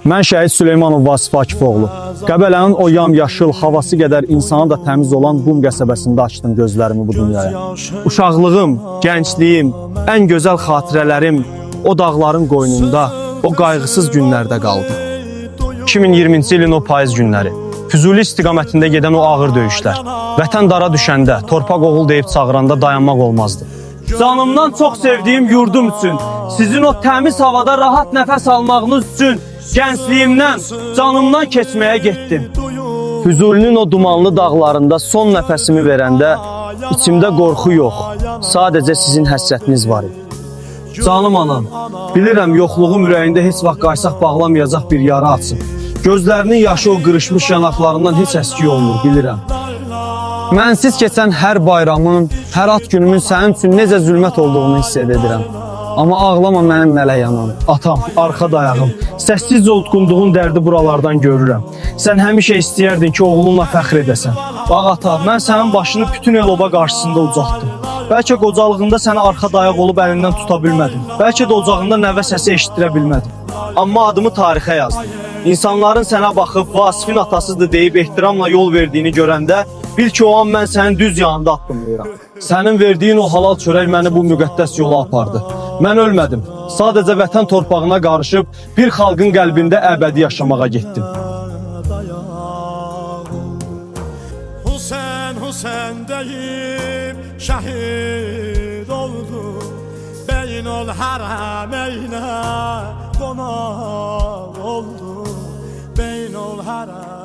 Mən şəhid Süleymanov Vasif Akifoğlu. Qəbələnin o yamyaşıl havası qədər insana da təmiz olan Qum qəsəbəsində açdım gözlərimi bu dünyaya. Uşaqlığım, gəncliyim, ən gözəl xatirələrim o dağların qoynunda, o qayğısız günlərdə qaldı. 2020-ci ilin o payız günləri, Füzuli istiqamətində gedən o ağır döyüşlər, vətən dara düşəndə, torpaq oğul deyib çağıranda dayanmaq olmazdı. Canımdan çox sevdiyim yurdum üçün, sizin o təmiz havada rahat nəfəs almağınız üçün gəncliyimdən, canımdan keçməyə getdim. Füzulinin o dumanlı dağlarında son nəfəsimi verəndə içimdə qorxu yox, sadəcə sizin həsrətiniz var idi. Canım anam, bilirəm yoxluğum ürəyində heç vaxt qaysaq bağlamayacaq bir yara açıb. Gözlərinin yaşı o qırışmış yanaqlarından heç əski olmur, bilirəm. Mənsiz keçən hər bayramın, hər ad günümün sənin üçün necə zülmət olduğunu hiss edirəm. Amma ağlama mənim mələk anam, atam, arxa dayağım. Səssizcə utqunduğun dərdi buralardan görürəm. Sən həmişə istəyərdin ki, oğlunla fəxr edəsən. Bax ata, mən sənin başını bütün el-oba qarşısında ucaltdım. Bəlkə qocalığında səni arxa dayaq olub əlindən tuta bilmədim. Bəlkə də ocağında nəvə səsi eşidirə bilmədim. Amma adımı tarixə yazdım. İnsanların sənə baxıb Vasifin atasıdır deyib ehtiramla yol verdiyini görəndə bil ki, o an mən sənin düz yanında addımlayıram. Sənin verdiyin o halal çörək məni bu müqəddəs yola apardı. Mən ölmədim. Sadəcə vətən torpağına qarışıb bir xalqın qəlbində əbədi yaşamağa getdim. Husen deyib şəhid oldu. Beyin ol harameynə qonaq oldu. Beyin ol harameynə